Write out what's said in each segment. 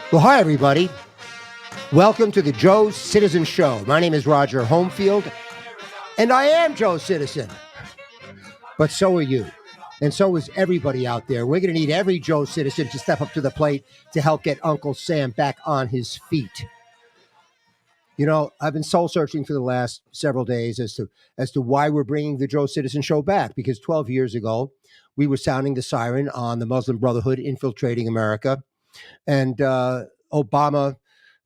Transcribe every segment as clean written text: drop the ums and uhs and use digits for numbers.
Well, hi, everybody. Welcome to the Joe Citizen Show. My name is Roger Homefield, and I am Joe Citizen. But so are you, and so is everybody out there. We're going to need every Joe Citizen to step up to the plate to help get Uncle Sam back on his feet. You know, I've been soul searching for the last several days as to why we're bringing the Joe Citizen Show back. Because 12 years ago, we were sounding the siren on the Muslim Brotherhood infiltrating America, and Obama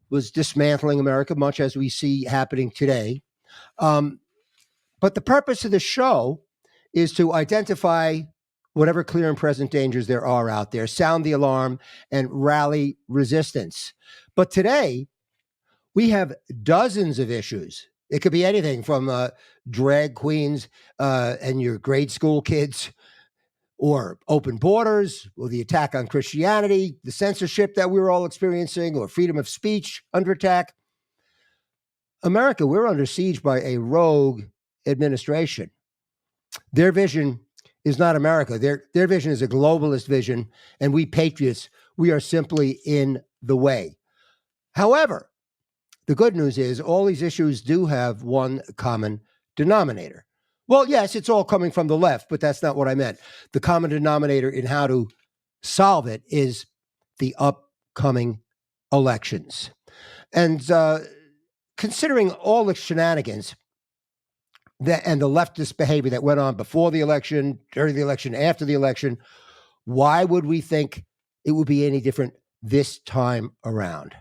was dismantling America, much as we see happening today. But the purpose of the show is to identify whatever clear and present dangers there are out there, sound the alarm, and rally resistance. But today, we have dozens of issues. It could be anything from drag queens and your grade school kids, or open borders, or the attack on Christianity, the censorship that we're all experiencing, or freedom of speech under attack. America, we're under siege by a rogue administration. Their vision is not America. Their vision is a globalist vision, and we patriots, we are simply in the way. However, the good news is all these issues do have one common denominator. Well, yes, it's all coming from the left, but that's not what I meant. The common denominator in how to solve it is the upcoming elections. And considering all the shenanigans and the leftist behavior that went on before the election, during the election, after the election, why would we think it would be any different this time around?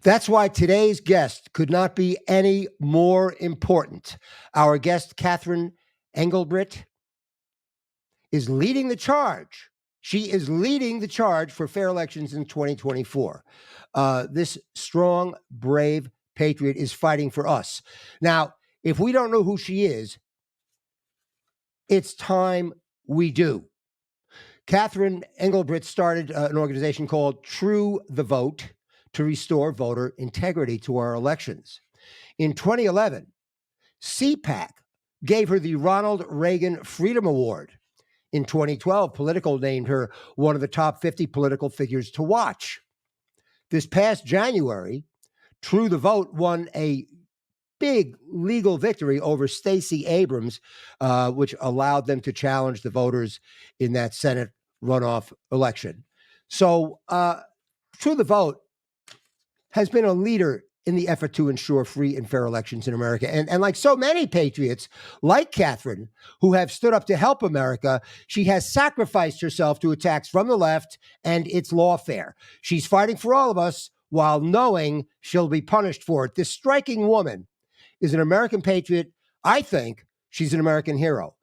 That's why today's guest could not be any more important. Our guest, Catherine Engelbrecht, is leading the charge. She is leading the charge for fair elections in 2024. This strong, brave patriot is fighting for us. Now, if we don't know who she is, it's time we do. Catherine Engelbrecht started an organization called True the Vote to restore voter integrity to our elections. In 2011, CPAC gave her the Ronald Reagan Freedom Award. In 2012, Politico named her one of the top 50 political figures to watch. This past January, True the Vote won a big legal victory over Stacey Abrams, which allowed them to challenge the voters in that Senate runoff election. So True the Vote has been a leader in the effort to ensure free and fair elections in America. And like so many patriots, like Catherine, who have stood up to help America, she has sacrificed herself to attacks from the left and its lawfare. She's fighting for all of us while knowing she'll be punished for it. This striking woman is an American patriot. I think she's an American hero.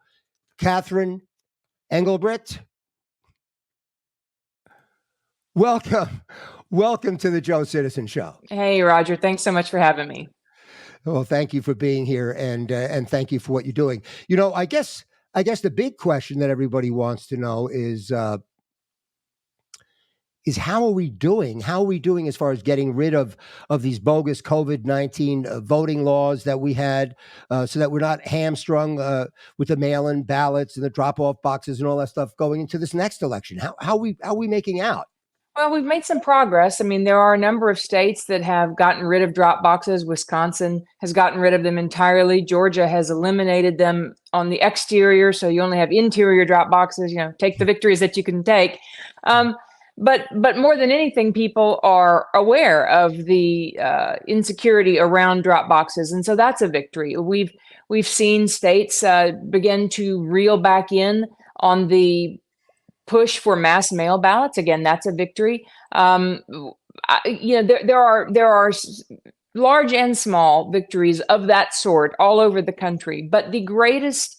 Catherine Engelbrecht, welcome. Welcome to the Joe Citizen Show. Hey, Roger. Thanks so much for having me. Well, thank you for being here, and thank you for what you're doing. You know, I guess the big question that everybody wants to know is how are we doing? How are we doing as far as getting rid of these bogus COVID-19 voting laws that we had, so that we're not hamstrung with the mail-in ballots and the drop-off boxes and all that stuff going into this next election? How are we making out? Well, we've made some progress. I mean, there are a number of states that have gotten rid of drop boxes. Wisconsin has gotten rid of them entirely. Georgia has eliminated them on the exterior, so you only have interior drop boxes. You know, take the victories that you can take. But more than anything, people are aware of the insecurity around drop boxes, and so that's a victory. We've seen states begin to reel back in on the push for mass mail ballots. Again, that's a victory. There are large and small victories of that sort all over the country. But the greatest,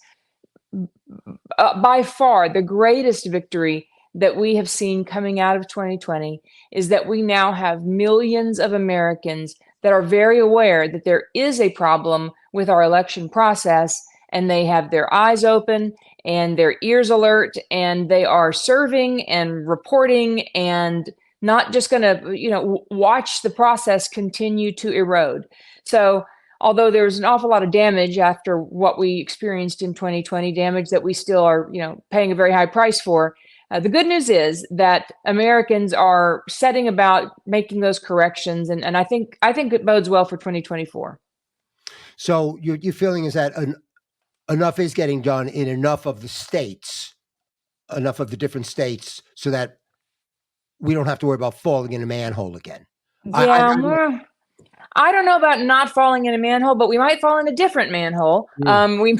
by far, the greatest victory that we have seen coming out of 2020 is that we now have millions of Americans that are very aware that there is a problem with our election process, and they have their eyes open and their ears alert, and they are serving and reporting and not just going to, watch the process continue to erode. So although there's an awful lot of damage after what we experienced in 2020, damage that we still are, paying a very high price for, The good news is that Americans are setting about making those corrections, and I think it bodes well for 2024. So your feeling is that enough is getting done in enough of the states, enough of the different states, so that we don't have to worry about falling in a manhole again. Yeah, I don't know about not falling in a manhole, but we might fall in a different manhole. Mm. We,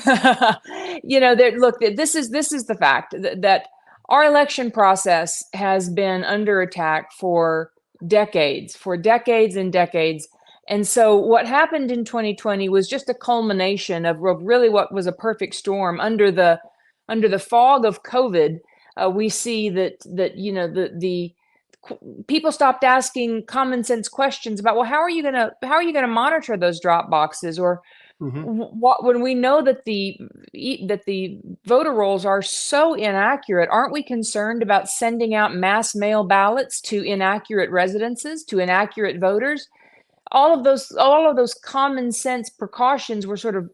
look, this is the fact that our election process has been under attack for decades and decades. And so what happened in 2020 was just a culmination of really what was a perfect storm under the fog of COVID. We see that the people stopped asking common sense questions about, well, how are you going to monitor those drop boxes, or Hmm. what, when we know that the voter rolls are so inaccurate? Aren't we concerned about sending out mass mail ballots to inaccurate residences, to inaccurate voters? All of those common sense precautions were sort of,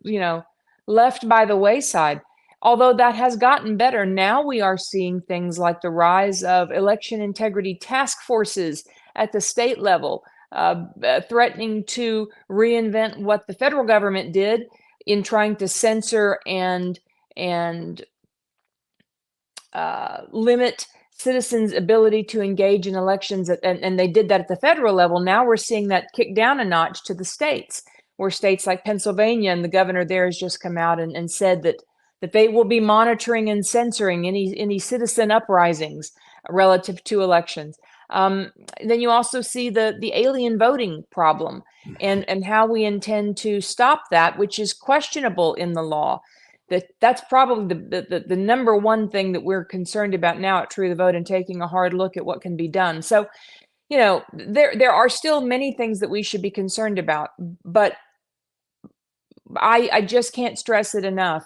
left by the wayside. Although that has gotten better, now we are seeing things like the rise of election integrity task forces at the state level, threatening to reinvent what the federal government did in trying to censor and limit citizens' ability to engage in elections, and they did that at the federal level. Now we're seeing that kick down a notch to the states, where states like Pennsylvania, and the governor there has just come out and said that they will be monitoring and censoring any citizen uprisings relative to elections. Then you also see the alien voting problem, and how we intend to stop that, which is questionable in the law. That's probably the number one thing that we're concerned about now at True the Vote, and taking a hard look at what can be done. So, there are still many things that we should be concerned about, but I just can't stress it enough.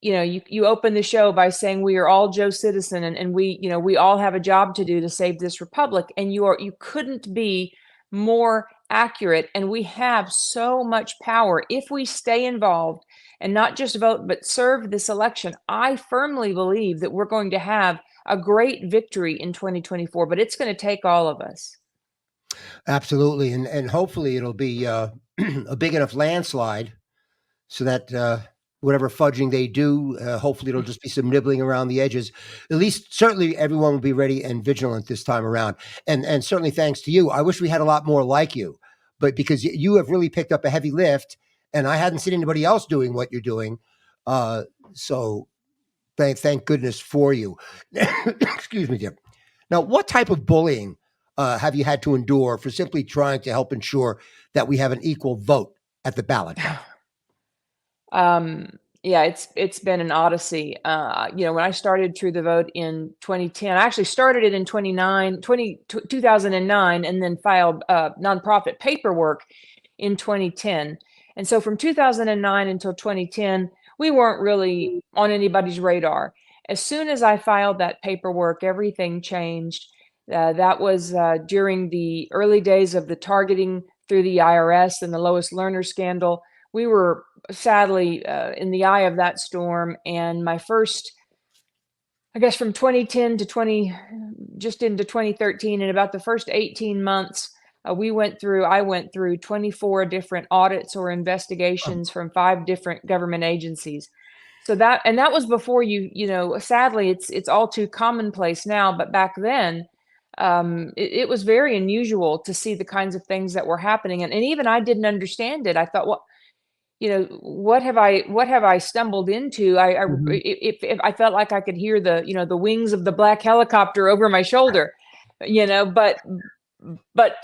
You open the show by saying we are all Joe Citizen, and we all have a job to do to save this republic, and you couldn't be more accurate. And we have so much power if we stay involved and not just vote but serve this election. I firmly believe that we're going to have a great victory in 2024, but it's going to take all of us. Absolutely, and hopefully it'll be a big enough landslide so that whatever fudging they do, hopefully it'll just be some nibbling around the edges. At least, certainly, everyone will be ready and vigilant this time around. And certainly, thanks to you. I wish we had a lot more like you, but because you have really picked up a heavy lift, and I hadn't seen anybody else doing what you're doing. So thank goodness for you. Excuse me, dear. Now, what type of bullying have you had to endure for simply trying to help ensure that we have an equal vote at the ballot box? Yeah, it's been an odyssey. When I started True the Vote in 2010, I actually started it in 2009, and then filed nonprofit paperwork in 2010. And so from 2009 until 2010, we weren't really on anybody's radar. As soon as I filed that paperwork, everything changed. That was during the early days of the targeting through the IRS and the Lois Lerner scandal. We were sadly in the eye of that storm. And my first, I guess, from 2010 to just into 2013, in about the first 18 months, I went through 24 different audits or investigations from 5 different government agencies. So that was before sadly, it's all too commonplace now, but back then, it was very unusual to see the kinds of things that were happening. And even I didn't understand it. I thought, well, what have I stumbled into? Mhm. If I felt like I could hear the wings of the black helicopter over my shoulder, but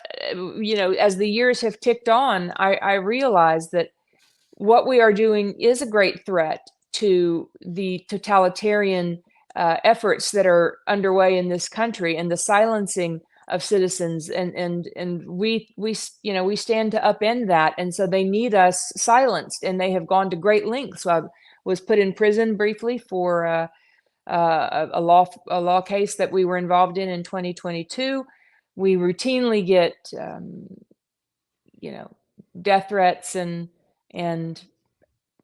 as the years have ticked on, I realized that what we are doing is a great threat to the totalitarian efforts that are underway in this country, and the silencing of citizens, and we stand to upend that. And so they need us silenced, and they have gone to great lengths. So I was put in prison briefly for a law case that we were involved in 2022. We routinely get death threats and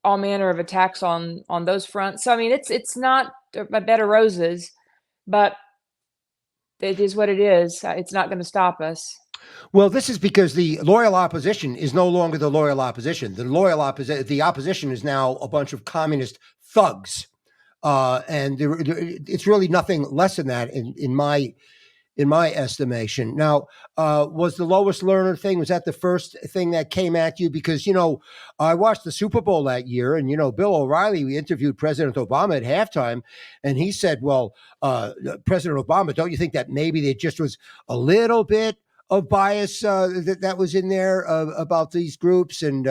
all manner of attacks on those fronts. So I mean, it's not a bed of roses, but it is what it is. It's not going to stop us. Well, this is because the loyal opposition is no longer the loyal opposition. The opposition is now a bunch of communist thugs, and it's really nothing less than that in my estimation. Now, was the lowest learner thing, was that the first thing that came at you? Because, I watched the Super Bowl that year, and, Bill O'Reilly, we interviewed President Obama at halftime, and he said, well, President Obama, don't you think that maybe there just was a little bit of bias that was in there about these groups and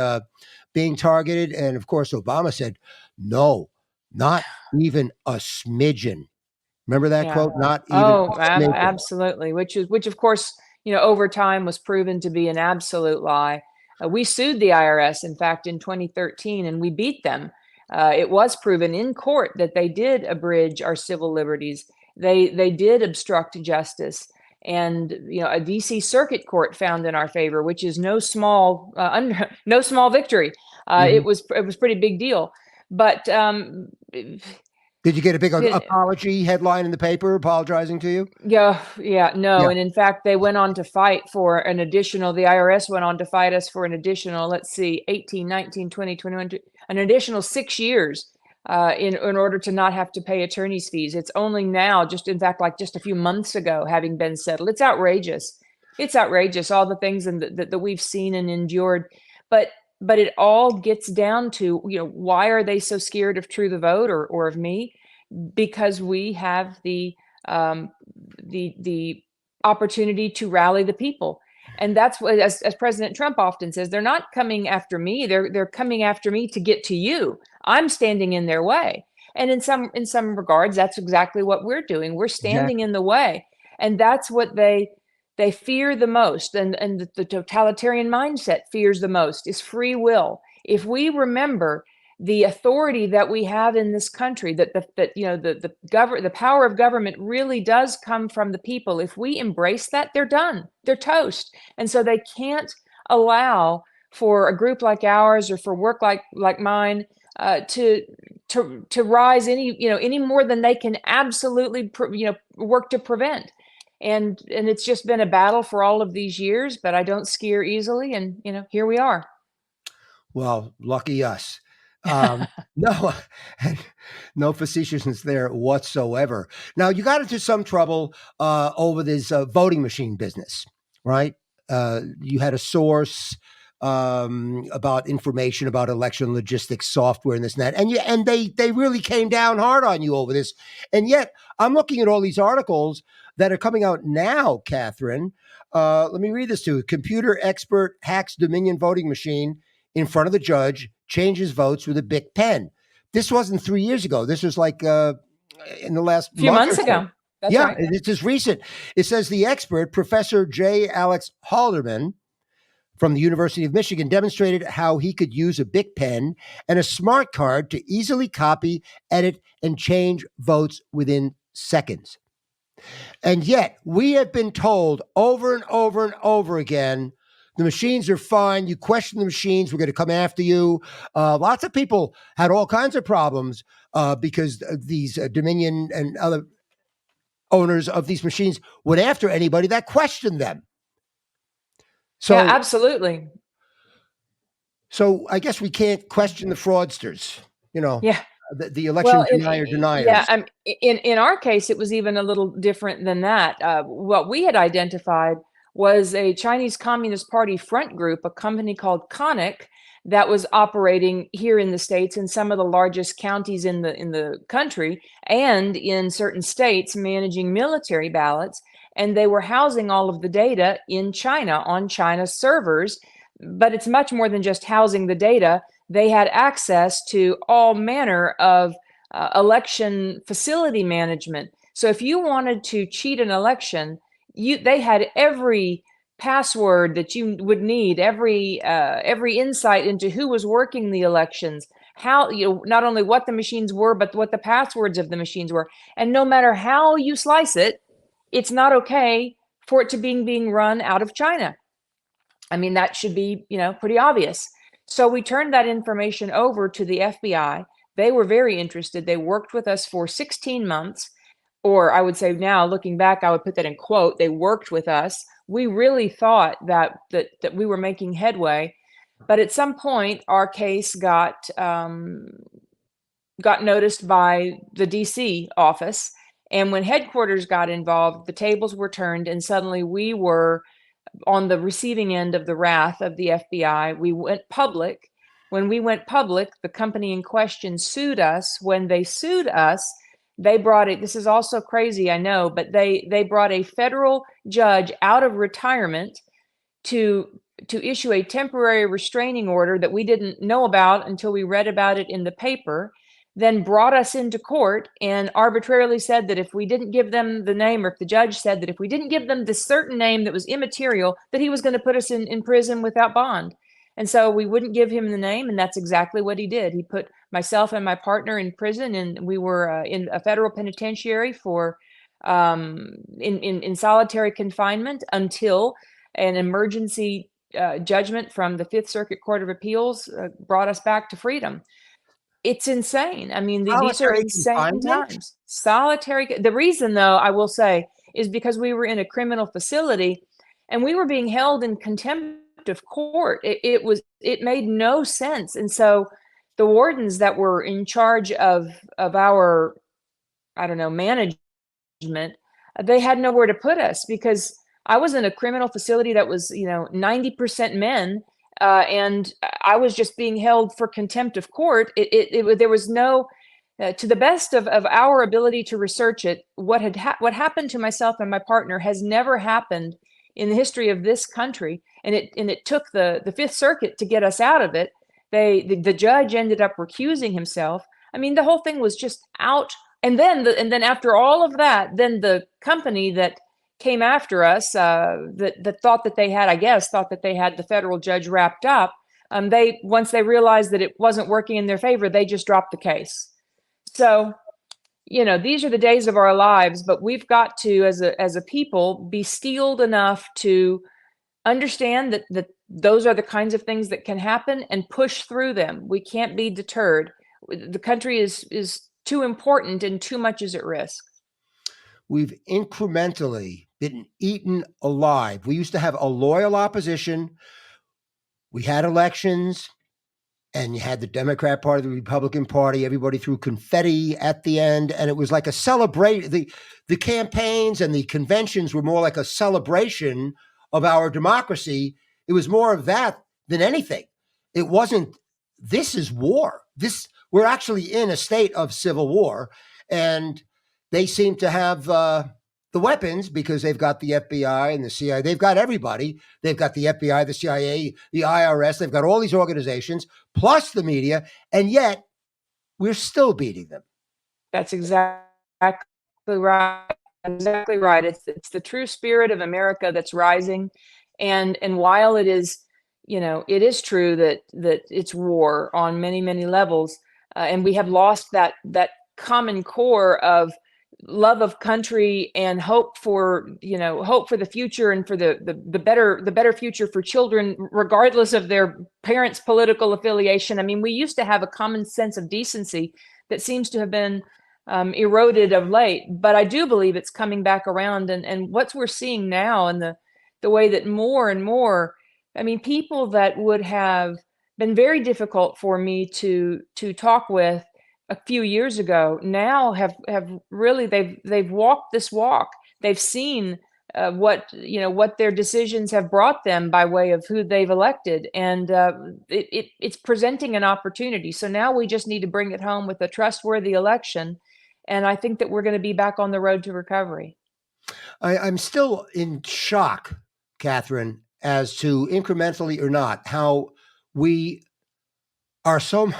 being targeted? And of course, Obama said, no, not even a smidgen. Remember that Yeah. quote? Not even Oh, a smidgen. absolutely. Which of course, over time was proven to be an absolute lie. We sued the IRS, in fact, in 2013, and we beat them. It was proven in court that they did abridge our civil liberties. They did obstruct justice, and a DC Circuit Court found in our favor, which is no small no small victory. Mhm. It was pretty big deal, but Did you get a big apology headline in the paper apologizing to you? yeah, no. Yeah. And in fact, they went on to fight for an additional, the IRS went on to fight us for an additional, let's see, 18, 19, 20, 21, an additional 6 years in order to not have to pay attorney's fees. It's only now, just in fact, like just a few months ago, having been settled. It's outrageous. It's outrageous, all the things that we've seen and endured. But it all gets down to, why are they so scared of True the Vote or of me? Because we have the opportunity to rally the people. And that's what, as President Trump often says, they're not coming after me. They're coming after me to get to you. I'm standing in their way. And in some regards, that's exactly what we're doing. We're standing Exactly. in the way. And that's what they fear the most. And the totalitarian mindset fears the most is free will. If we remember the authority that we have in this country, that the power of government really does come from the people. If we embrace that, they're done. They're toast. And so they can't allow for a group like ours or for work like mine to rise any more than they can absolutely work to prevent. And it's just been a battle for all of these years, but I don't scare easily, and here we are. Well, lucky us. No, no facetiousness there whatsoever. Now, you got into some trouble over this voting machine business, right? You had a source about information about election logistics software and this and that, and they really came down hard on you over this. And yet, I'm looking at all these articles that are coming out now, Catherine. Let me read this to you. Computer expert hacks Dominion voting machine in front of the judge, changes votes with a Bic pen. This wasn't 3 years ago. This was like in the last A few month months or so. ago. That's Yeah, right. it's just recent. It says the expert, Professor J. Alex Halderman from the University of Michigan, demonstrated how he could use a Bic pen and a smart card to easily copy, edit, and change votes within seconds. And yet, we have been told over and over and over again, the machines are fine. You question the machines, we're going to come after you. Lots of people had all kinds of problems because these Dominion and other owners of these machines went after anybody that questioned them. Yeah, So, absolutely. so I guess we can't question the fraudsters, Yeah. the election Well, deniers. yeah, in our case, it was even a little different than that. What we had identified was a Chinese Communist Party front group, a company called Conic, that was operating here in the States in some of the largest counties in the country and in certain states, managing military ballots. And they were housing all of the data in China on China's servers. But it's much more than just housing the data. They had access to all manner of election facility management. So if you wanted to cheat an election, they had every password that you would need, every insight into who was working the elections, how not only what the machines were, but what the passwords of the machines were. And no matter how you slice it, it's not okay for it to being run out of China. I mean, that should be, pretty obvious. So we turned that information over to the FBI. They were very interested. They worked with us for 16 months, or I would say now, looking back, I would put that in quote, they worked with us. We really thought that we were making headway. But at some point, our case got noticed by the DC office. And when headquarters got involved, the tables were turned, and suddenly we were on the receiving end of the wrath of the FBI. We went public. When we went public, the company in question sued us. When they sued us, they brought it. This is also crazy, I know, but they brought a federal judge out of retirement to issue a temporary restraining order that we didn't know about until we read about it in the paper, then brought us into court and arbitrarily said that if we didn't give them the name, or if the judge said that if we didn't give them this certain name that was immaterial, that he was going to put us in prison without bond. And so we wouldn't give him the name, and that's exactly what he did. He put myself and my partner in prison, and we were in a federal penitentiary for in solitary confinement until an emergency judgment from the Fifth Circuit Court of Appeals brought us back to freedom. It's insane. I mean, these are insane times. Solitary. The reason, though, I will say, is because we were in a criminal facility and we were being held in contempt of court. It made no sense. And so the wardens that were in charge of our, I don't know, management, they had nowhere to put us because I was in a criminal facility that was, 90% men, and I was just being held for contempt of court. There was no, to the best of our ability to research it, what happened to myself and my partner has never happened in the history of this country, and it took the Fifth Circuit to get us out of it. The judge ended up recusing himself. I mean, the whole thing was just out. And then after all of that, then the company that came after us, that thought that they had the federal judge wrapped up. Once they realized that it wasn't working in their favor, they just dropped the case. So, these are the days of our lives, but we've got to, as a people, be steeled enough to understand that those are the kinds of things that can happen and push through them. We can't be deterred. The country is too important and too much is at risk. We've incrementally been eaten alive. We used to have a loyal opposition. We had elections, and you had the Democrat Party, the Republican Party. Everybody threw confetti at the end, and it was like a celebration. The campaigns and the conventions were more like a celebration of our democracy. It was more of that than anything. It wasn't, this is war. We're actually in a state of civil war, and they seem to have the weapons because they've got the FBI and the CIA. They've got everybody. They've got the FBI, the CIA, the IRS. They've got all these organizations, plus the media, and yet we're still beating them. That's exactly right. Exactly right. It's the true spirit of America that's rising, and while it is, it is true that it's war on many, many levels, and we have lost that common core of love of country and hope for the future and for the better future for children, regardless of their parents' political affiliation. I mean, we used to have a common sense of decency that seems to have been eroded of late, but I do believe it's coming back around. And what we're seeing now, and the way that more and more, I mean, people that would have been very difficult for me to talk with a few years ago now have really, they've walked this walk. They've seen what their decisions have brought them by way of who they've elected, and it's presenting an opportunity. So now we just need to bring it home with a trustworthy election, and I think that we're going to be back on the road to recovery. I'm still in shock, Catherine, as to, incrementally or not, how we are so,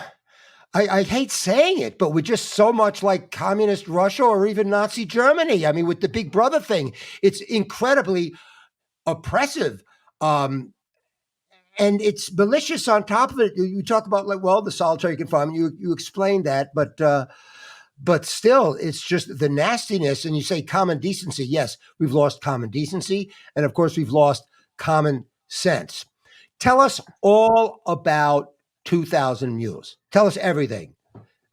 I hate saying it, but we're just so much like communist Russia or even Nazi Germany. I mean, with the Big Brother thing, it's incredibly oppressive. And it's malicious on top of it. You talk about, like, well, the solitary confinement, you explained that, but still, it's just the nastiness. And you say common decency. Yes, we've lost common decency. And of course, we've lost common sense. Tell us all about 2,000 Mules. Tell us everything.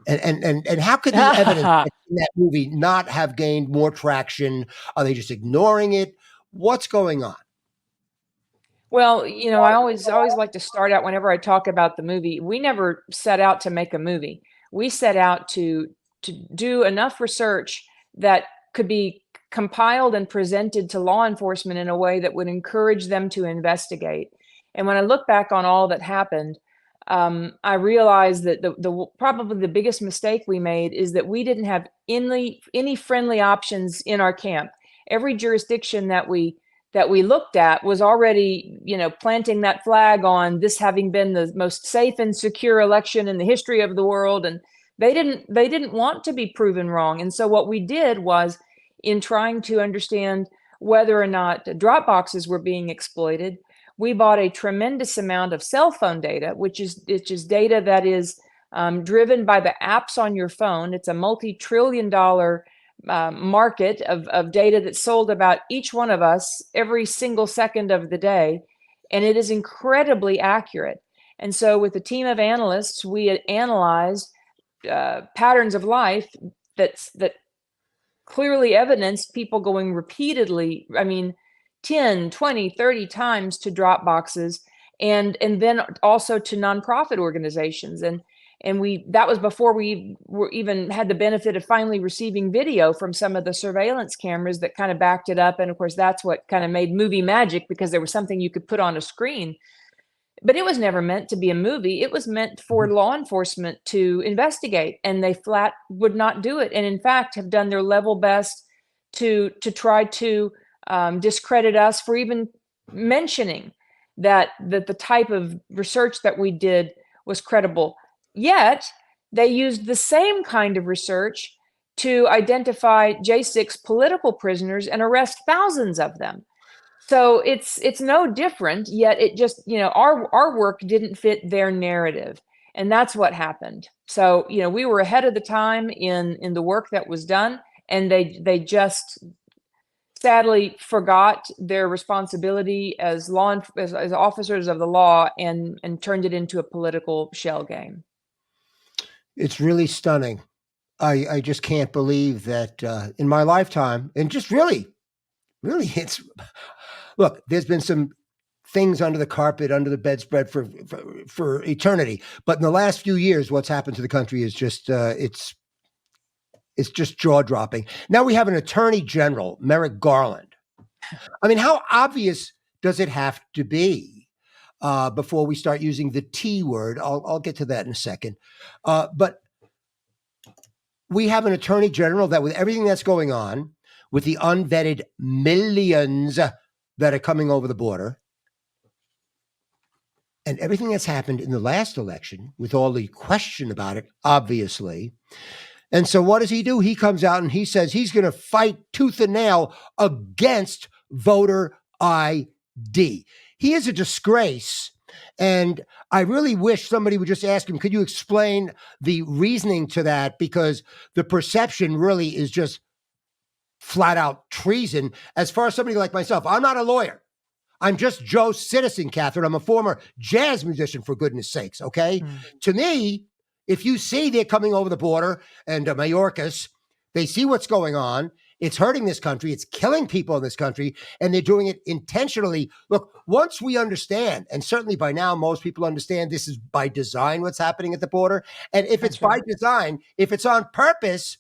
And how could the evidence in that movie not have gained more traction? Are they just ignoring it? What's going on? Well, I always like to start out whenever I talk about the movie. We never set out to make a movie. We set out to do enough research that could be compiled and presented to law enforcement in a way that would encourage them to investigate. And when I look back on all that happened, I realized that the probably the biggest mistake we made is that we didn't have any friendly options in our camp. Every jurisdiction that we looked at was already, planting that flag on this having been the most safe and secure election in the history of the world, and they didn't want to be proven wrong. And so what we did was, in trying to understand whether or not drop boxes were being exploited, we bought a tremendous amount of cell phone data, which is data that is driven by the apps on your phone. It's a multi-trillion-dollar market of data that's sold about each one of us every single second of the day, and it is incredibly accurate. And so, with a team of analysts, we had analyzed patterns of life that clearly evidenced people going repeatedly, I mean, 10, 20, 30 times to drop boxes, and then also to nonprofit organizations. And we that was before we were even had the benefit of finally receiving video from some of the surveillance cameras that kind of backed it up. And of course, that's what kind of made movie magic, because there was something you could put on a screen. But it was never meant to be a movie. It was meant for law enforcement to investigate, and they flat would not do it. And in fact, have done their level best to try to discredit us for even mentioning that the type of research that we did was credible. Yet they used the same kind of research to identify J6 political prisoners and arrest thousands of them. So it's no different, yet it just, our work didn't fit their narrative. And that's what happened. So, we were ahead of the time in the work that was done, and they just sadly forgot their responsibility as as officers of the law, and turned it into a political shell game. It's really stunning. I just can't believe that in my lifetime, and just really, really, it's look. There's been some things under the carpet, under the bedspread for eternity, but in the last few years, what's happened to the country is just it's just jaw dropping. Now we have an attorney general, Merrick Garland. I mean, how obvious does it have to be before we start using the T word? I'll get to that in a second. But we have an attorney general that, with everything that's going on, with the unvetted millions that are coming over the border, and everything that's happened in the last election, with all the question about it, obviously. And so what does he do? He comes out and he says he's going to fight tooth and nail against voter ID. He is a disgrace. And I really wish somebody would just ask him, could you explain the reasoning to that? Because the perception really is just flat out treason. As far as somebody like myself, I'm not a lawyer. I'm just Joe Citizen, Catherine. I'm a former jazz musician, for goodness sakes, okay? To me, if you see they're coming over the border and Mayorkas, they see what's going on. It's hurting this country. It's killing people in this country, and they're doing it intentionally. Look, once we understand, and certainly by now most people understand this is by design what's happening at the border, and if it's by design, if it's on purpose,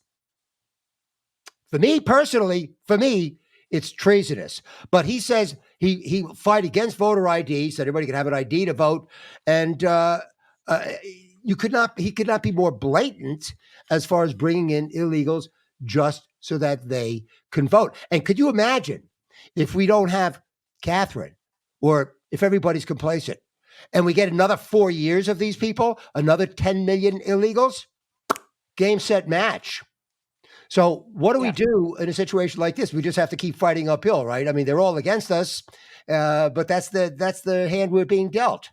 for me personally, it's treasonous. But he says he will fight against voter ID, so everybody can have an ID to vote, and he could not be more blatant as far as bringing in illegals just so that they can vote. And could you imagine if we don't have Catherine, or if everybody's complacent, and we get another 4 years of these people, another 10 million illegals? Game, set, match. So what do we do in a situation like this? We just have to keep fighting uphill, right? I mean, they're all against us, but that's the hand we're being dealt.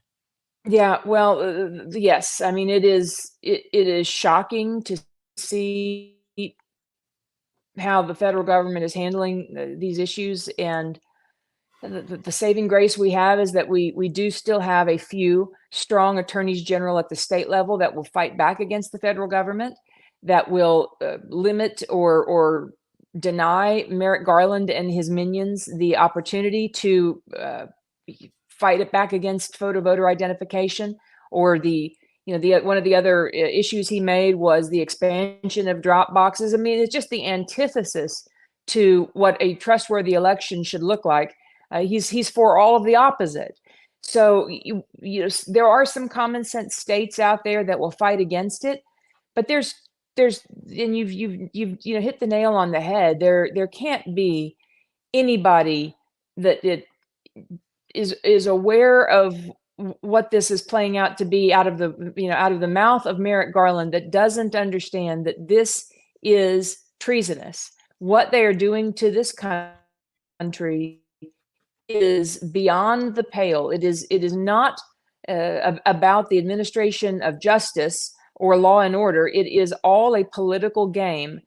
Yeah, well, yes. I mean, it is shocking to see how the federal government is handling these issues. And the saving grace we have is that we do still have a few strong attorneys general at the state level that will fight back against the federal government, that will limit or deny Merrick Garland and his minions the opportunity to fight it back against photo voter identification, or the one of the other issues he made was the expansion of drop boxes. I mean, it's just the antithesis to what a trustworthy election should look like. He's for all of the opposite. So there are some common sense states out there that will fight against it, but there's and you've hit the nail on the head. There can't be anybody that it is aware of what this is playing out to be out of the mouth of Merrick Garland that doesn't understand that this is treasonous. What they are doing to this country is beyond the pale. It is not about the administration of justice or law and order. It is all a political game.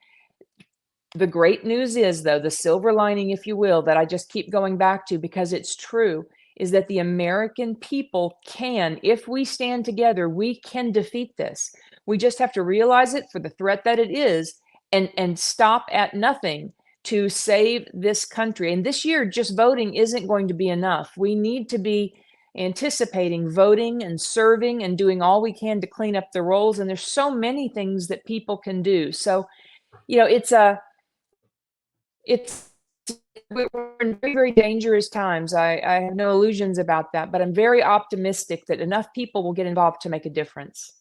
The great news is, though, the silver lining, if you will, that I just keep going back to because it's true, is that the American people can, if we stand together, we can defeat this. We just have to realize it for the threat that it is and stop at nothing to save this country. And this year, just voting isn't going to be enough. We need to be anticipating voting and serving and doing all we can to clean up the rolls. And there's so many things that people can do. So, we're in very, very dangerous times. I have no illusions about that, but I'm very optimistic that enough people will get involved to make a difference.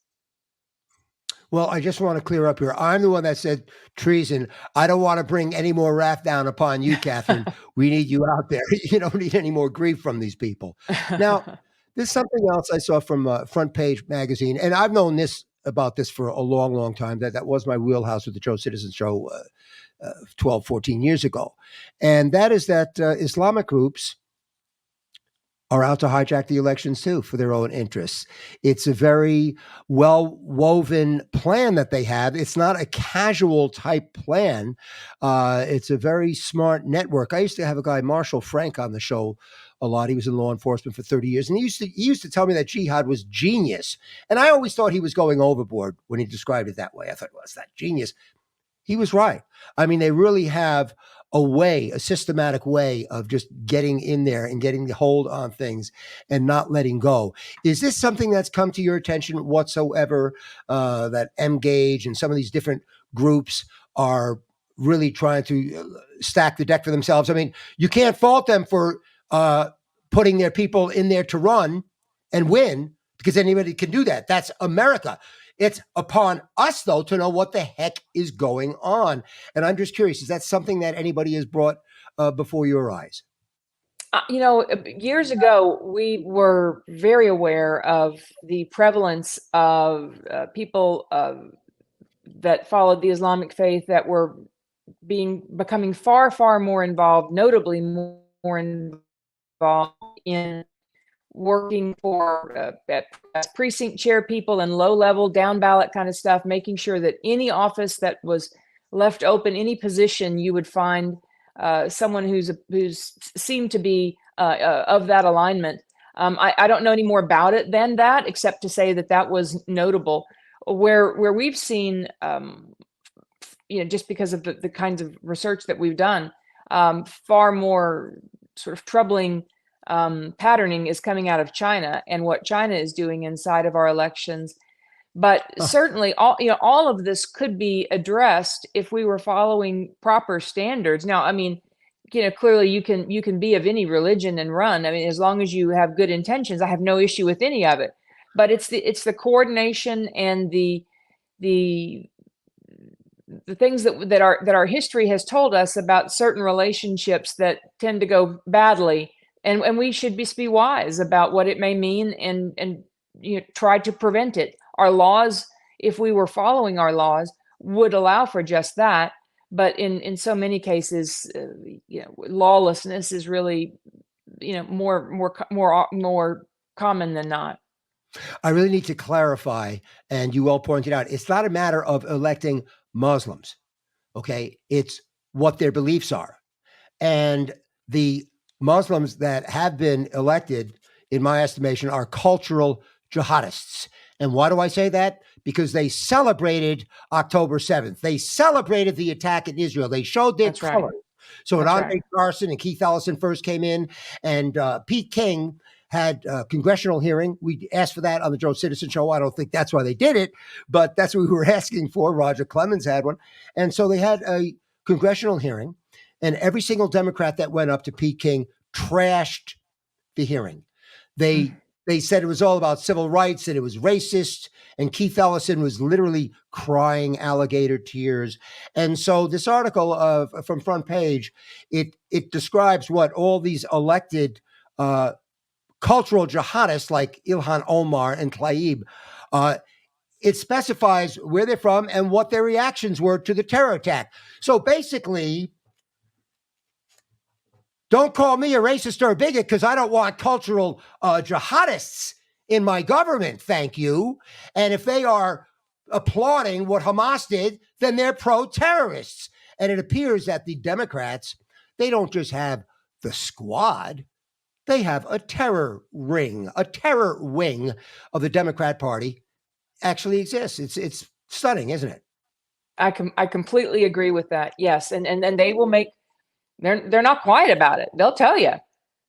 Well, I just want to clear up here. I'm the one that said treason. I don't want to bring any more wrath down upon you, Catherine. We need you out there. You don't need any more grief from these people. Now, there's something else I saw from Front Page magazine, and I've known about this for a long, long time. That was my wheelhouse with the Joe Citizen Show 12, 14 years ago. And that is that Islamic groups are out to hijack the elections too for their own interests. It's a very well-woven plan that they have. It's not a casual type plan. It's a very smart network. I used to have a guy, Marshall Frank, on the show a lot. He was in law enforcement for 30 years. And he used to tell me that jihad was genius. And I always thought he was going overboard when he described it that way. I thought, well, it's not genius. He was right. I mean, they really have a systematic way of just getting in there and getting the hold on things and not letting go. Is this something that's come to your attention whatsoever, that Engage and some of these different groups are really trying to stack the deck for themselves? I mean, you can't fault them for putting their people in there to run and win, because anybody can do that. That's America. It's upon us, though, to know what the heck is going on. And I'm just curious, is that something that anybody has brought before your eyes? Years ago, we were very aware of the prevalence of people that followed the Islamic faith that were becoming far, far more involved, notably more involved in working for as precinct chair people and low level down ballot kind of stuff, making sure that any office that was left open, any position, you would find someone who's seemed to be of that alignment. I don't know any more about it than that, except to say that was notable. Where we've seen, just because of the kinds of research that we've done, far more sort of troubling patterning is coming out of China and what China is doing inside of our elections. But certainly all of this could be addressed if we were following proper standards. Now, I mean, clearly you can be of any religion and run. I mean, as long as you have good intentions, I have no issue with any of it. But it's the coordination and the things that our history has told us about certain relationships that tend to go badly. And we should be wise about what it may mean and try to prevent it. Our laws, if we were following our laws, would allow for just that. But in so many cases, lawlessness is really, more common than not. I really need to clarify, and you all pointed out, it's not a matter of electing Muslims. Okay, it's what their beliefs are, and the Muslims that have been elected, in my estimation, are cultural jihadists. And why do I say that? Because they celebrated October 7th. They celebrated the attack in Israel. They showed their That's right. colors. So when That's Andre right. Carson and Keith Ellison first came in, and Pete King had a congressional hearing, we asked for that on the Joe Citizen Show. I don't think that's why they did it, but that's what we were asking for. Roger Clemens had one. And so they had a congressional hearing, and every single Democrat that went up to Pete King trashed the hearing. They said it was all about civil rights and it was racist. And Keith Ellison was literally crying alligator tears. And so this article from Front Page, it describes what all these elected cultural jihadists like Ilhan Omar and Tlaib, it specifies where they're from and what their reactions were to the terror attack. So basically, don't call me a racist or a bigot because I don't want cultural jihadists in my government, thank you. And if they are applauding what Hamas did, then they're pro-terrorists. And it appears that the Democrats, they don't just have the squad, they have a terror ring, a terror wing of the Democrat Party actually exists. It's stunning, isn't it? I completely agree with that. Yes, and they will make. They're not quiet about it. They'll tell you.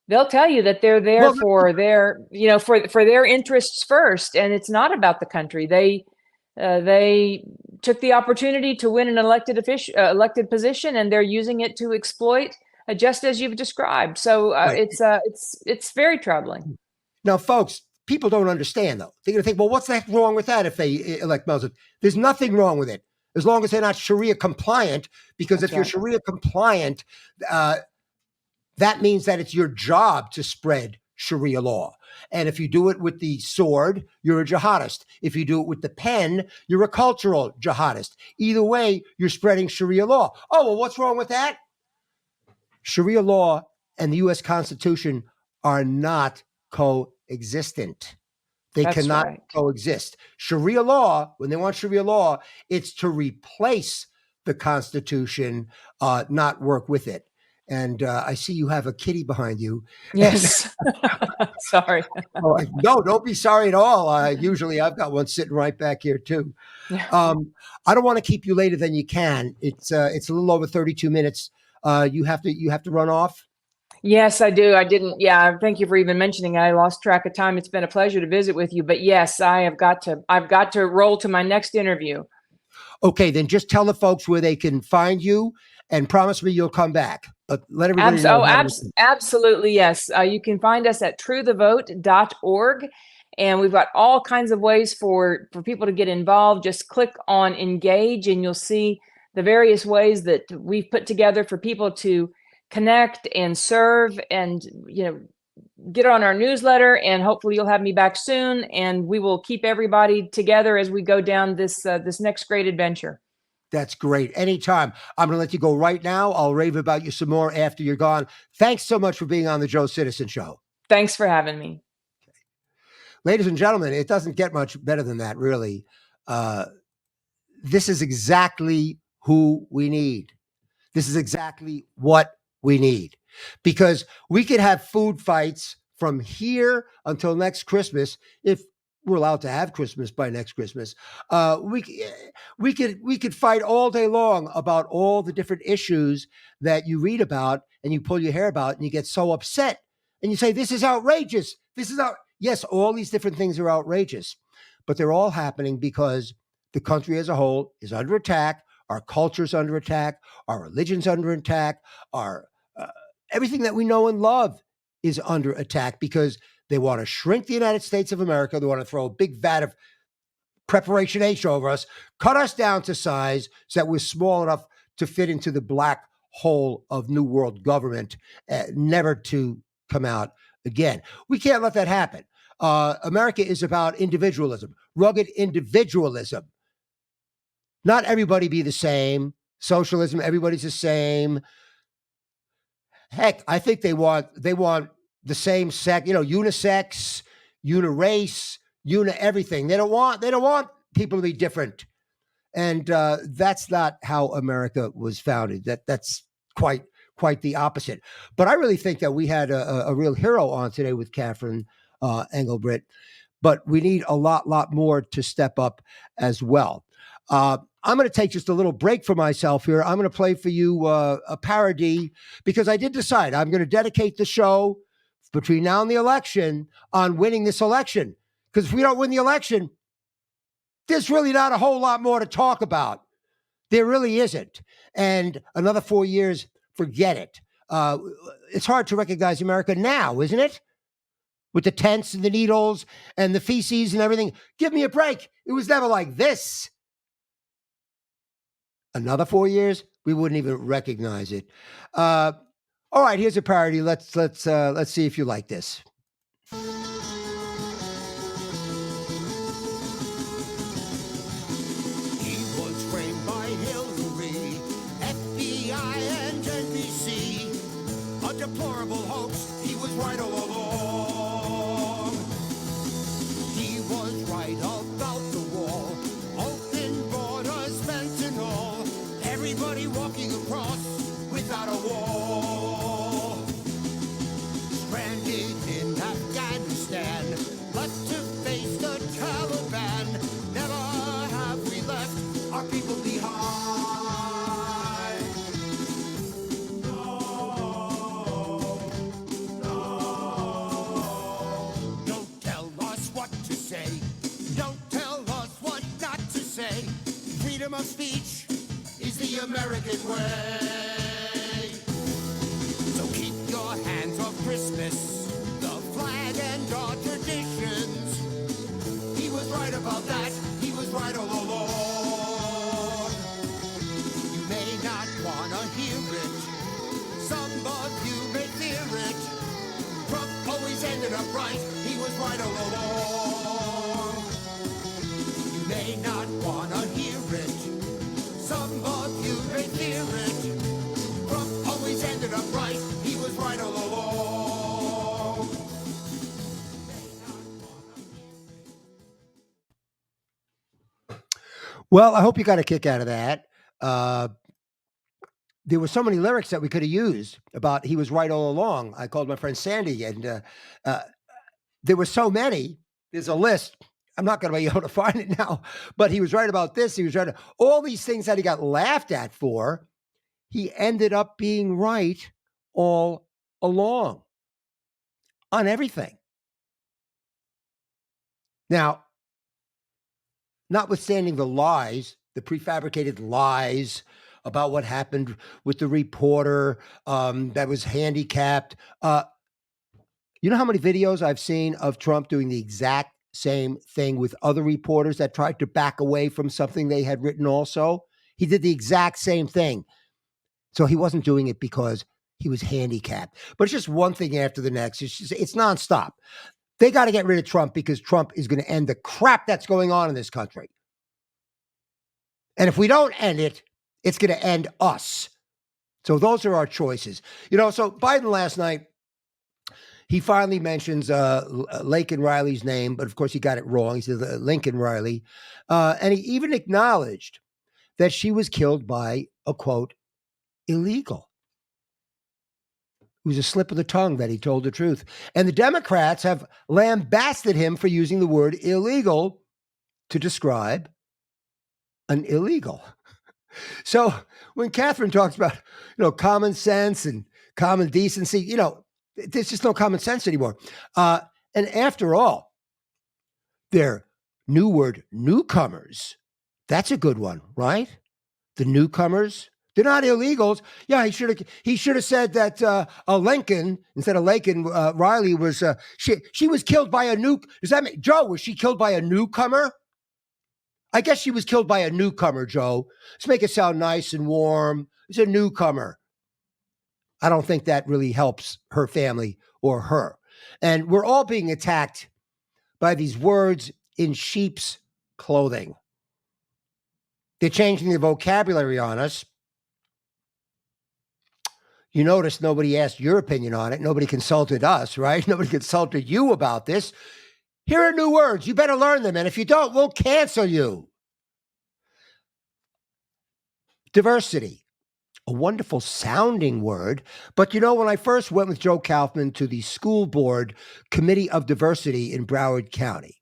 They'll tell you that they're there Well, for their, for their interests first, and it's not about the country. They took the opportunity to win an elected position, and they're using it to exploit, just as you've described. So right. it's very troubling. Now, folks, people don't understand, though. They're going to think, well, what's that wrong with that if they elect Muslims? There's nothing wrong with it, as long as they're not Sharia compliant, because That's if you're right. Sharia compliant, that means that it's your job to spread Sharia law. And if you do it with the sword, you're a jihadist. If you do it with the pen, you're a cultural jihadist. Either way, you're spreading Sharia law. Oh, well, what's wrong with that? Sharia law and the U.S. Constitution are not coexistent. They That's cannot right. coexist. Sharia law, when they want Sharia law, it's to replace the Constitution, not work with it. And I see you have a kitty behind you. Yes. Sorry. No, don't be sorry at all. Usually I've got one sitting right back here too. Yeah. I don't want to keep you later than you can. It's a little over 32 minutes. You have to run off. Yes, I do. I didn't. Yeah. Thank you for even mentioning it. I lost track of time. It's been a pleasure to visit with you. But yes, I've got to roll to my next interview. Okay, then just tell the folks where they can find you and promise me you'll come back. But let everybody know. Absolutely. Yes. You can find us at truethevote.org. And we've got all kinds of ways for people to get involved. Just click on engage and you'll see the various ways that we've put together for people to connect and serve and, get on our newsletter, and hopefully you'll have me back soon, and we will keep everybody together as we go down this next great adventure. That's great. Anytime. I'm going to let you go right now. I'll rave about you some more after you're gone. Thanks so much for being on the Joe Citizen Show. Thanks for having me. Ladies and gentlemen, it doesn't get much better than that, really. This is exactly who we need. This is exactly what we need, because we could have food fights from here until next Christmas if we're allowed to have Christmas by next Christmas. We could fight all day long about all the different issues that you read about and you pull your hair about and you get so upset and you say, this is outrageous. Yes, all these different things are outrageous, but they're all happening because the country as a whole is under attack. Our culture's under attack. Our religion's under attack. Our everything that we know and love is under attack because they want to shrink the United States of America. They want to throw a big vat of preparation H over us, cut us down to size so that we're small enough to fit into the black hole of New World government, never to come out again. We can't let that happen. America is about individualism, rugged individualism. Not everybody be the same. Socialism, everybody's the same. Heck, I think they want the same sex, unisex, unirace, everything. They don't want people to be different. And that's not how America was founded. That's quite quite the opposite. But I really think that we had a real hero on today with Catherine Engelbrecht, but we need a lot more to step up as well. I'm going to take just a little break for myself here. I'm going to play for you a parody because I did decide I'm going to dedicate the show between now and the election on winning this election. Because if we don't win the election, there's really not a whole lot more to talk about. There really isn't. And another 4 years, forget it. It's hard to recognize America now, isn't it? With the tents and the needles and the feces and everything. Give me a break. It was never like this. Another 4 years, we wouldn't even recognize it. All right, here's a parody. Let's see if you like this. He was framed by Hillary, FBI and NBC. A deplorable hoax, he was right all along. He was right about the wall, open borders, fentanyl, everybody walking across without a wall. Stranded in Afghanistan, left to face the Taliban. Never have we left our people behind. No, no. Don't tell us what to say. Don't tell us what not to say. Freedom of speech is the American way. So keep your hands off Christmas, the flag and our traditions. He was right about that. He was right all along. You may not wanna hear it. Some of you may fear it. Trump always ended up right. He was right all along. You may not wanna hear it. Some of you may fear it. Trump always ended up right. He was right all along. Well, I hope you got a kick out of that. There were so many lyrics that we could have used about he was right all along. I called my friend Sandy, and there were so many. There's a list. I'm not going to be able to find it now, but he was right about this. He was right. All these things that he got laughed at for, he ended up being right all along on everything. Now, notwithstanding the lies, the prefabricated lies about what happened with the reporter that was handicapped. You know how many videos I've seen of Trump doing the exact same thing with other reporters that tried to back away from something they had written also? He did the exact same thing. So he wasn't doing it because he was handicapped. But it's just one thing after the next. It's nonstop. They got to get rid of Trump because Trump is going to end the crap that's going on in this country. And if we don't end it, it's going to end us. So those are our choices. You know, so Biden last night, he finally mentions Laken Riley's name, but of course he got it wrong. He said Lincoln Riley. And he even acknowledged that she was killed by a, quote, illegal. It was a slip of the tongue that he told the truth. And the Democrats have lambasted him for using the word illegal to describe an illegal. So when Catherine talks about, common sense and common decency, there's just no common sense anymore. And after all, their new word, newcomers, that's a good one, right? The newcomers, they're not illegals. Yeah, he should have said that Lincoln instead of Laken Riley was she was killed by a nuke. Does that mean Joe? Was she killed by a newcomer? I guess she was killed by a newcomer, Joe. Let's make it sound nice and warm. It's a newcomer. I don't think that really helps her family or her. And we're all being attacked by these words in sheep's clothing. They're changing the vocabulary on us. You notice nobody asked your opinion on it. Nobody consulted us, right? Nobody consulted you about this. Here are new words. You better learn them. And if you don't, we'll cancel you. Diversity. a wonderful sounding word. But when I first went with Joe Kaufman to the school board committee of diversity in Broward County,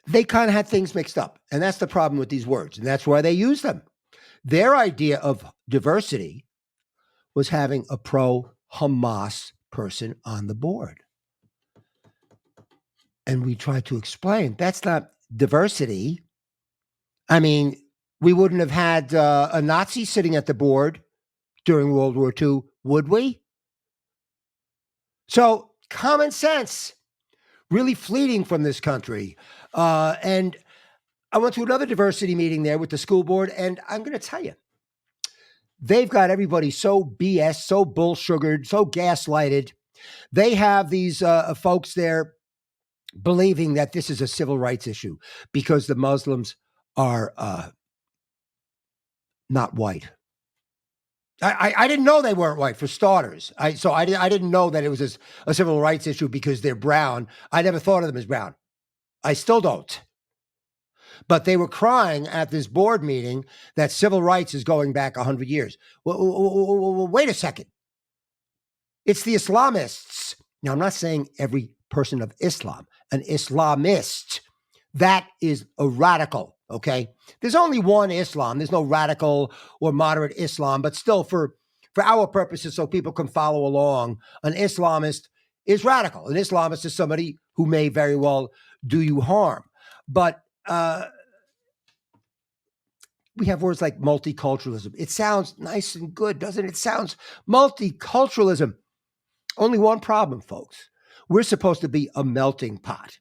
they kind of had things mixed up. And that's the problem with these words. And that's why they use them. Their idea of diversity was having a pro-Hamas person on the board. And we tried to explain that's not diversity. I mean, we wouldn't have had a Nazi sitting at the board during World War II, would we? So common sense, really fleeting from this country. And I went to another diversity meeting there with the school board, and I'm going to tell you, they've got everybody so BS, so bull-sugared, so gaslighted. They have these folks there believing that this is a civil rights issue because the Muslims are not white. I didn't know they weren't white, for starters. I didn't know that it was a civil rights issue because they're brown. I never thought of them as brown. I still don't. But they were crying at this board meeting that civil rights is going back 100 years. Wait a second. It's the Islamists. Now, I'm not saying every person of Islam, an Islamist. That is a radical, okay? There's only one Islam. There's no radical or moderate Islam, but still for our purposes, so people can follow along, an Islamist is radical. An Islamist is somebody who may very well do you harm. But we have words like multiculturalism. It sounds nice and good, doesn't it? It sounds multiculturalism. Only one problem, folks. We're supposed to be a melting pot.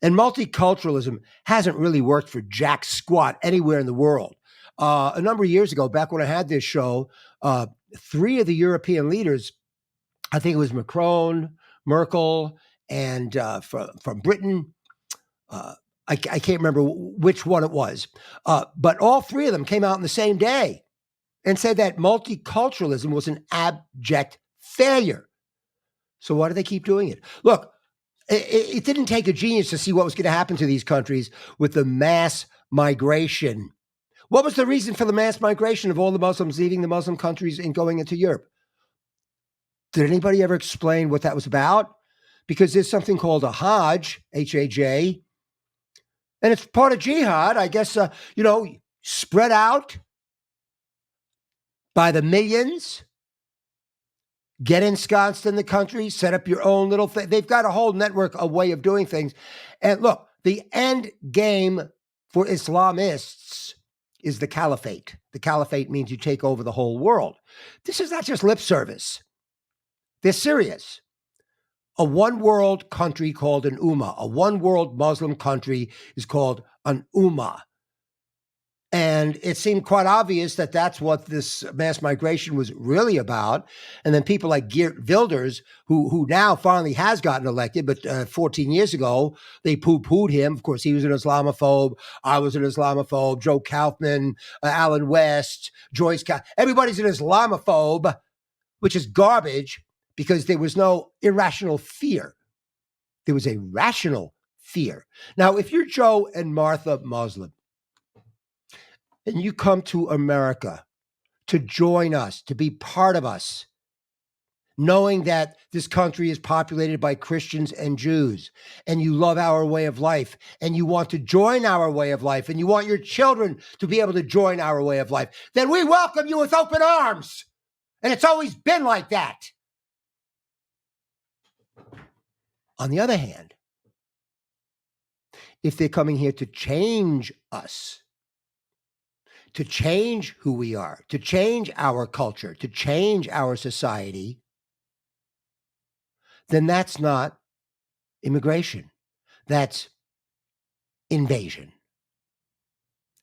And multiculturalism hasn't really worked for jack squat anywhere in the world. A number of years ago, back when I had this show, 3 of the European leaders, I think it was Macron, Merkel, and from Britain, I can't remember which one it was, but all 3 of them came out on the same day and said that multiculturalism was an abject failure. So why do they keep doing it? Look, it didn't take a genius to see what was going to happen to these countries with the mass migration. What was the reason for the mass migration of all the Muslims leaving the Muslim countries and going into Europe? Did anybody ever explain what that was about? Because there's something called a Hajj, H-A-J, and it's part of jihad, I guess, spread out by the millions. Get ensconced in the country, set up your own little thing. They've got a whole network, a way of doing things. And look, the end game for Islamists is the caliphate. The caliphate means you take over the whole world. This is not just lip service. They're serious. A one world country called an ummah, a one world Muslim country is called an ummah. And it seemed quite obvious that that's what this mass migration was really about. And then people like Geert Wilders, who now finally has gotten elected, but 14 years ago, they poo-pooed him. Of course, he was an Islamophobe. I was an Islamophobe. Joe Kaufman, Alan West, Joyce, everybody's an Islamophobe, which is garbage because there was no irrational fear. There was a rational fear. Now, if you're Joe and Martha Muslim, and you come to America to join us, to be part of us, knowing that this country is populated by Christians and Jews, and you love our way of life, and you want to join our way of life, and you want your children to be able to join our way of life, then we welcome you with open arms. And it's always been like that. On the other hand, if they're coming here to change us, to change who we are, to change our culture, to change our society, then that's not immigration. That's invasion.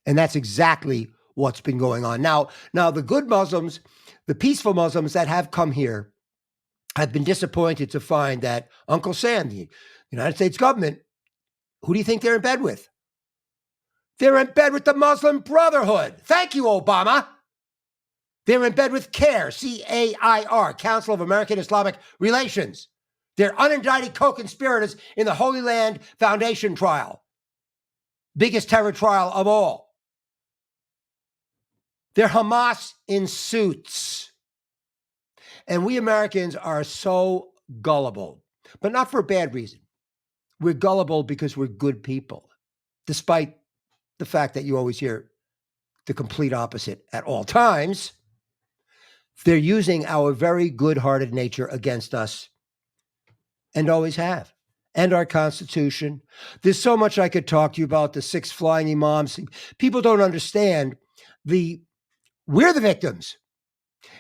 And that's exactly what's been going on. Now the good Muslims, the peaceful Muslims that have come here have been disappointed to find that Uncle Sam, the United States government, who do you think they're in bed with? They're in bed with the Muslim Brotherhood. Thank you, Obama. They're in bed with CAIR, C-A-I-R, Council of American Islamic Relations. They're unindicted co-conspirators in the Holy Land Foundation trial. Biggest terror trial of all. They're Hamas in suits. And we Americans are so gullible, but not for a bad reason. We're gullible because we're good people, despite the fact that you always hear the complete opposite at all times. They're using our very good-hearted nature against us and always have. And our Constitution. There's so much I could talk to you about, the 6 flying imams. People don't understand we're the victims.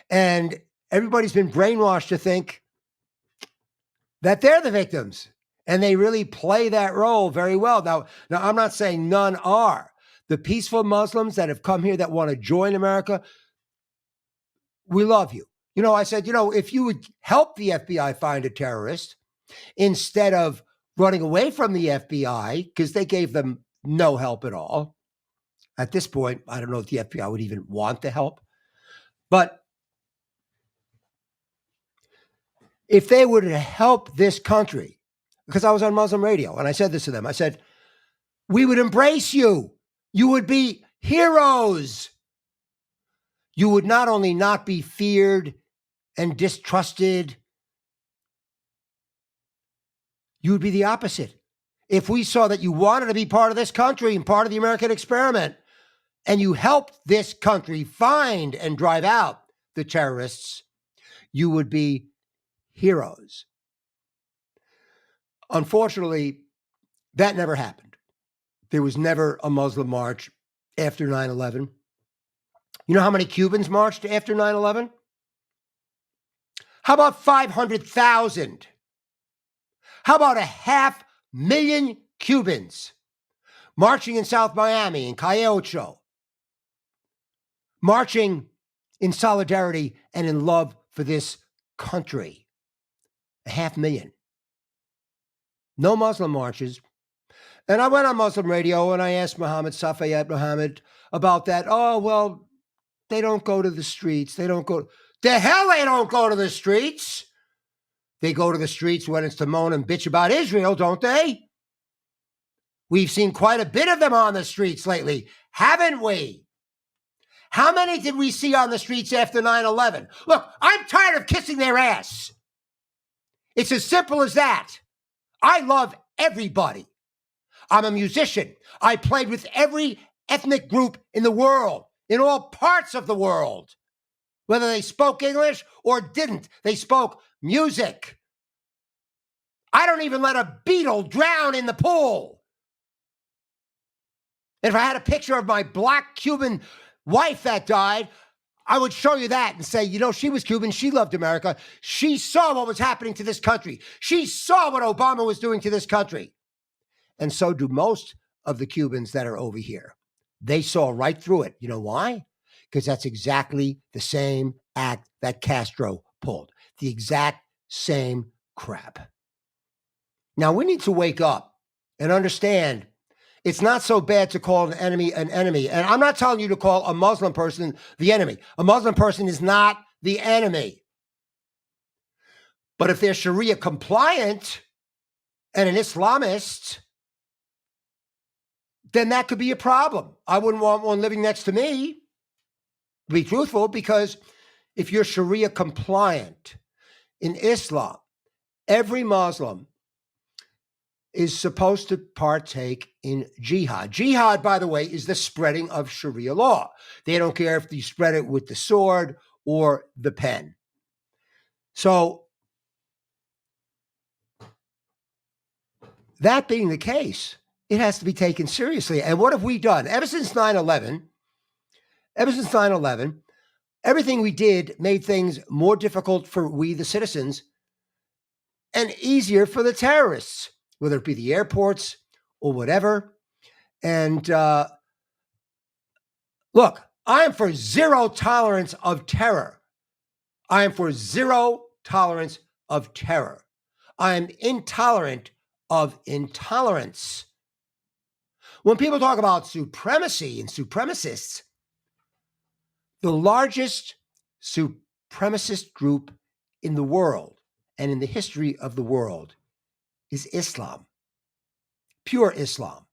And everybody's been brainwashed to think that they're the victims. And they really play that role very well. Now, I'm not saying none are. The peaceful Muslims that have come here that want to join America, we love you. I said, if you would help the FBI find a terrorist instead of running away from the FBI, because they gave them no help at all. At this point, I don't know if the FBI would even want the help. But if they would help this country, because I was on Muslim radio and I said this to them, I said, we would embrace you. You would be heroes. You would not only not be feared and distrusted, you would be the opposite. If we saw that you wanted to be part of this country and part of the American experiment, and you helped this country find and drive out the terrorists, you would be heroes. Unfortunately, that never happened. There was never a Muslim march after 9/11. You know how many Cubans marched after 9/11? How about 500,000? How about 500,000 Cubans marching in South Miami, in Calle Ocho, marching in solidarity and in love for this country? 500,000. No Muslim marches. And I went on Muslim radio and I asked Safayette Muhammad about that. Oh, well, they don't go to the streets. They don't go. The hell they don't go to the streets. They go to the streets when it's to moan and bitch about Israel, don't they? We've seen quite a bit of them on the streets lately, haven't we? How many did we see on the streets after 9/11? Look, I'm tired of kissing their ass. It's as simple as that. I love everybody. I'm a musician. I played with every ethnic group in the world, in all parts of the world. Whether they spoke English or didn't, they spoke music. I don't even let a beetle drown in the pool. And if I had a picture of my black Cuban wife that died, I would show you that and say, she was Cuban. She loved America. She saw what was happening to this country. She saw what Obama was doing to this country. And so do most of the Cubans that are over here. They saw right through it. You know why? Because that's exactly the same act that Castro pulled. The exact same crap. Now, we need to wake up and understand it's not so bad to call an enemy an enemy. And I'm not telling you to call a Muslim person the enemy. A Muslim person is not the enemy. But if they're Sharia compliant and an Islamist, then that could be a problem. I wouldn't want one living next to me, to be truthful, because if you're Sharia compliant in Islam, every Muslim is supposed to partake in jihad. Jihad, by the way, is the spreading of Sharia law. They don't care if you spread it with the sword or the pen. So, that being the case, it has to be taken seriously. And what have we done? Ever since 9/11, everything we did made things more difficult for we, the citizens, and easier for the terrorists, whether it be the airports or whatever. And look, I am for zero tolerance of terror. I am for zero tolerance of terror. I am intolerant of intolerance. When people talk about supremacy and supremacists, the largest supremacist group in the world and in the history of the world is Islam, pure Islam,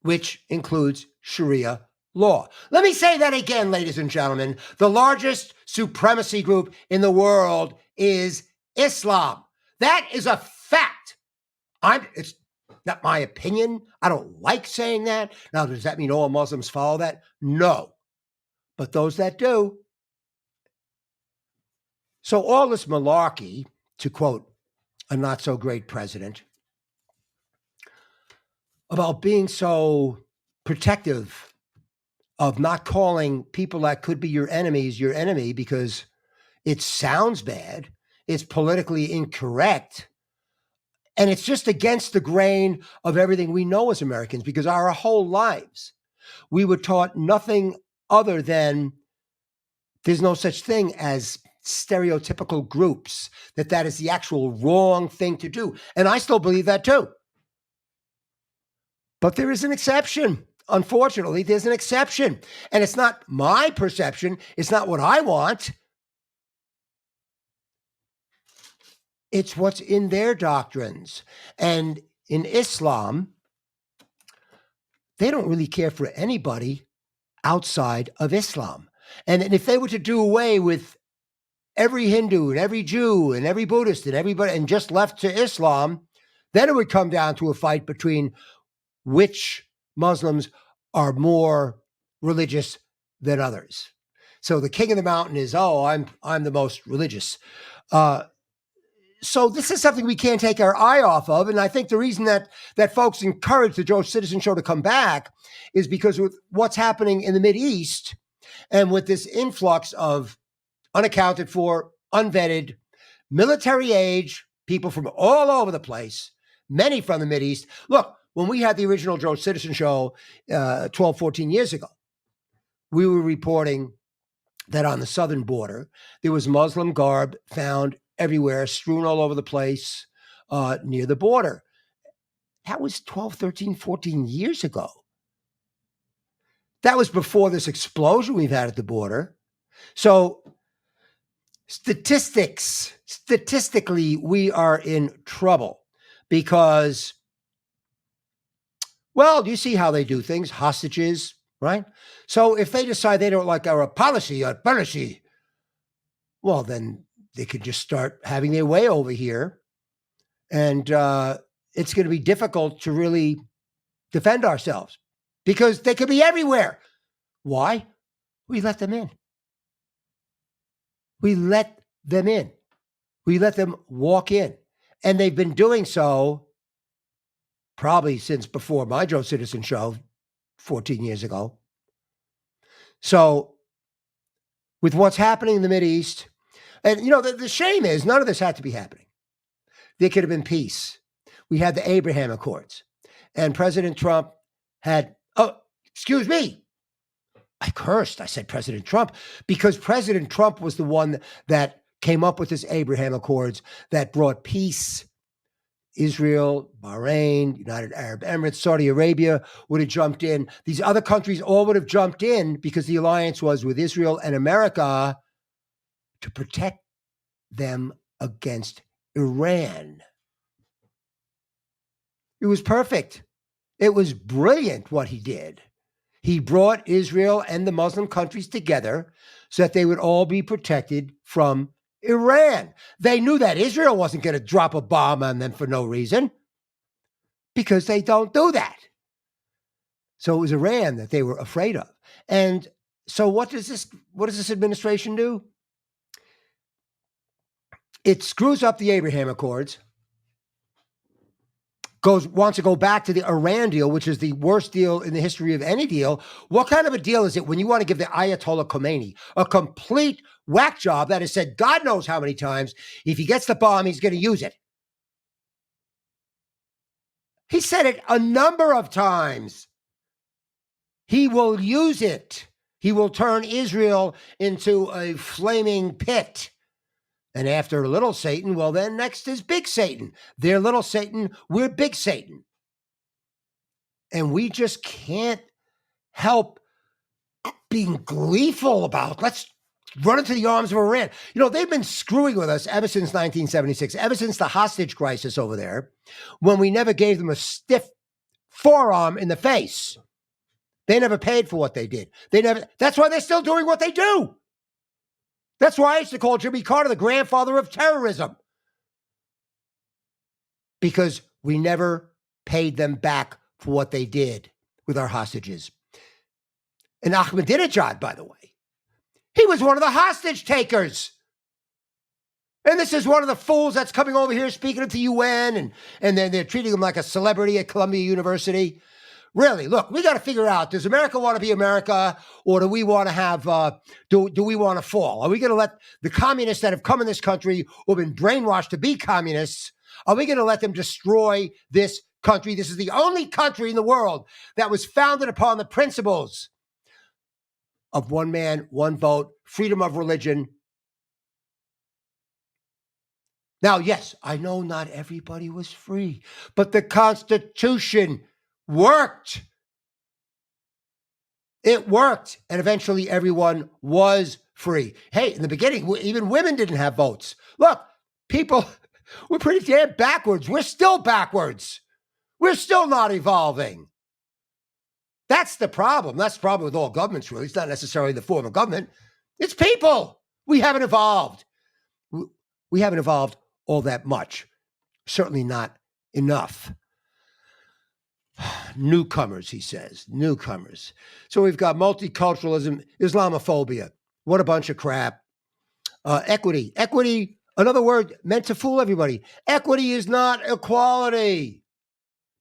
which includes Sharia law. Let me say that again, ladies and gentlemen. The largest supremacy group in the world is Islam. That is a fact. It's not my opinion. I don't like saying that. Now, does that mean all Muslims follow that? No. But those that do. So all this malarkey, to quote a not so great president, about being so protective of not calling people that could be your enemies your enemy because it sounds bad, it's politically incorrect, and it's just against the grain of everything we know as Americans, because our whole lives we were taught nothing other than there's no such thing as stereotypical groups, that is the actual wrong thing to do. And I still believe that too. But there is an exception. Unfortunately, there's an exception. And it's not my perception. It's not what I want. It's what's in their doctrines. And in Islam, they don't really care for anybody outside of Islam. And if they were to do away with every Hindu and every Jew and every Buddhist and everybody and just left to Islam, then it would come down to a fight between which Muslims are more religious than others. So the king of the mountain is, I'm the most religious. So this is something we can't take our eye off of. And I think the reason that folks encourage the Joe Citizen Show to come back is because with what's happening in the Mideast and with this influx of unaccounted for, unvetted, military age people from all over the place, many from the Mideast. Look, when we had the original Joe Citizen Show 12, 14 years ago, we were reporting that on the southern border, there was Muslim garb found everywhere, strewn all over the place near the border. That was 12, 13, 14 years ago. That was before this explosion we've had at the border. So statistically, we are in trouble because, well, you see how they do things, hostages, right? So if they decide they don't like our policy, well, then they could just start having their way over here. And it's going to be difficult to really defend ourselves because they could be everywhere. Why? We let them in. We let them in. We let them walk in. And they've been doing so probably since before my Joe Citizen Show 14 years ago. So with what's happening in the Mideast, and the shame is none of this had to be happening. There could have been peace. We had the Abraham Accords. And President Trump had, excuse me, I cursed. I said President Trump because President Trump was the one that came up with this Abraham Accords that brought peace. Israel, Bahrain, United Arab Emirates, Saudi Arabia would have jumped in. These other countries all would have jumped in because the alliance was with Israel and America to protect them against Iran. It was perfect. It was brilliant what he did. He brought Israel and the Muslim countries together so that they would all be protected from Iran. They knew that Israel wasn't going to drop a bomb on them for no reason because they don't do that. So it was Iran that they were afraid of. And so what does this administration do? It screws up the Abraham Accords, wants to go back to the Iran deal, which is the worst deal in the history of any deal. What kind of a deal is it when you want to give the Ayatollah Khomeini a complete whack job that has said God knows how many times, if he gets the bomb, he's going to use it? He said it a number of times. He will use it. He will turn Israel into a flaming pit. And after little Satan, well, then next is big Satan. They're little Satan, we're big Satan. And we just can't help being gleeful about, let's run into the arms of Iran. They've been screwing with us ever since 1976, ever since the hostage crisis over there, when we never gave them a stiff forearm in the face. They never paid for what they did. That's why they're still doing what they do. That's why I used to call Jimmy Carter the grandfather of terrorism. Because we never paid them back for what they did with our hostages. And Ahmadinejad, by the way, he was one of the hostage takers. And this is one of the fools that's coming over here speaking at the UN, and then they're treating him like a celebrity at Columbia University. Really, look, we got to figure out, does America want to be America, or do we want to have, do we want to fall? Are we going to let the communists that have come in this country, who have been brainwashed to be communists, are we going to let them destroy this country? This is the only country in the world that was founded upon the principles of one man, one vote, freedom of religion. Now, yes, I know not everybody was free, but the Constitution worked. It worked, and eventually everyone was free. Hey, in the beginning, even women didn't have votes. Look, people, we're pretty damn backwards. We're still backwards. We're still not evolving. That's the problem. That's the problem with all governments, really. It's not necessarily the form of government. It's people. We haven't evolved. We haven't evolved all that much. Certainly not enough. Newcomers, he says. Newcomers. So we've got multiculturalism, Islamophobia. What a bunch of crap. Equity. Equity, another word meant to fool everybody. Equity is not equality.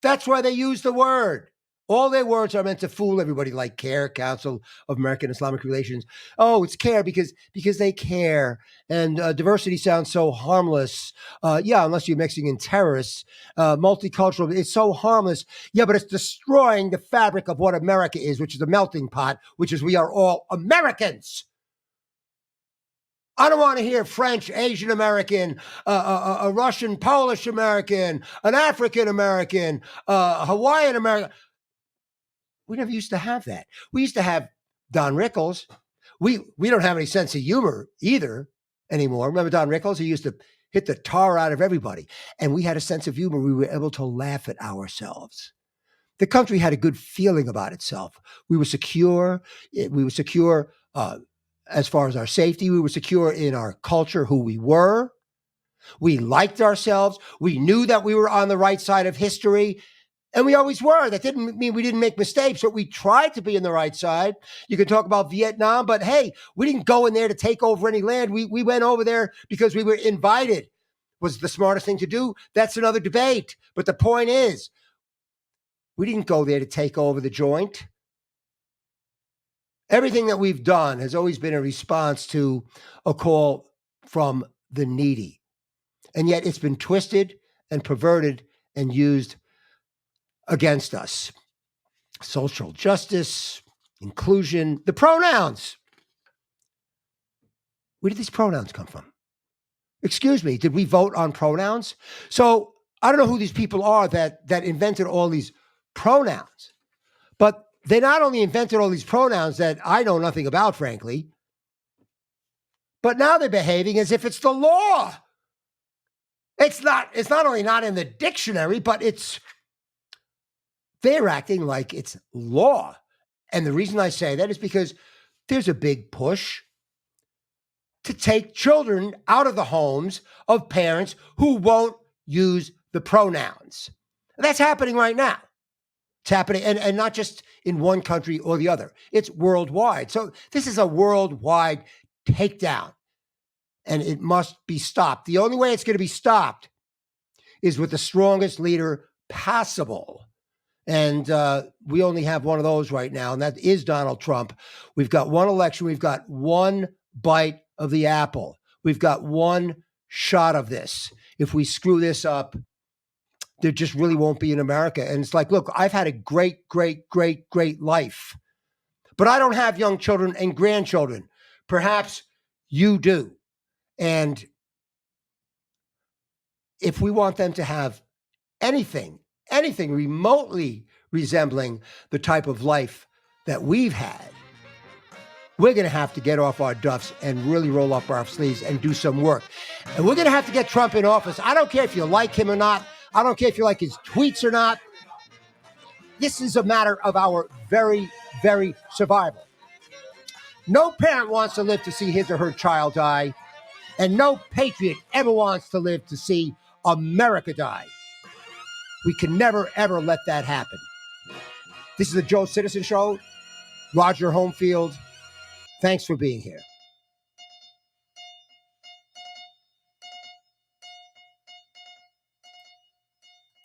That's why they use the word. All their words are meant to fool everybody, like CARE, Council of American Islamic Relations. Oh, it's CARE because they care. And diversity sounds so harmless. Yeah, unless you're mixing in terrorists. Multicultural, it's so harmless. Yeah, but it's destroying the fabric of what America is, which is a melting pot, which is we are all Americans. I don't want to hear French, Asian American, a Russian, Polish American, an African American, Hawaiian American. We never used to have that. We used to have Don Rickles. We don't have any sense of humor either anymore. Remember Don Rickles? He used to hit the tar out of everybody. And we had a sense of humor. We were able to laugh at ourselves. The country had a good feeling about itself. We were secure. We were secure as far as our safety. We were secure in our culture, who we were. We liked ourselves. We knew that we were on the right side of history. And we always were. That didn't mean we didn't make mistakes, but we tried to be on the right side. You can talk about Vietnam, but hey, we didn't go in there to take over any land. We went over there because we were invited. Was it the smartest thing to do? That's another debate. But the point is, we didn't go there to take over the joint. Everything that we've done has always been a response to a call from the needy. And yet it's been twisted and perverted and used against us. Social justice, inclusion, the pronouns. Where did these pronouns come from? Excuse me, did we vote on pronouns? So I don't know who these people are that invented all these pronouns, but they not only invented all these pronouns that I know nothing about, frankly, but now they're behaving as if it's the law. It's not only not in the dictionary, but they're acting like it's law. And the reason I say that is because there's a big push to take children out of the homes of parents who won't use the pronouns. That's happening right now. It's happening, and not just in one country or the other. It's worldwide. So this is a worldwide takedown, and it must be stopped. The only way it's going to be stopped is with the strongest leader possible. And we only have one of those right now, and that is Donald Trump. We've got one election. We've got one bite of the apple. We've got one shot of this. If we screw this up, there just really won't be in America. And it's like, look, I've had a great, great, great, great life, but I don't have young children and grandchildren. Perhaps you do. And if we want them to have anything remotely resembling the type of life that we've had, we're going to have to get off our duffs and really roll up our sleeves and do some work. And we're going to have to get Trump in office. I don't care if you like him or not. I don't care if you like his tweets or not. This is a matter of our very, very survival. No parent wants to live to see his or her child die, and no patriot ever wants to live to see America die. We can never, ever let that happen. This is the Joe Citizen Show. Roger Homefield, thanks for being here.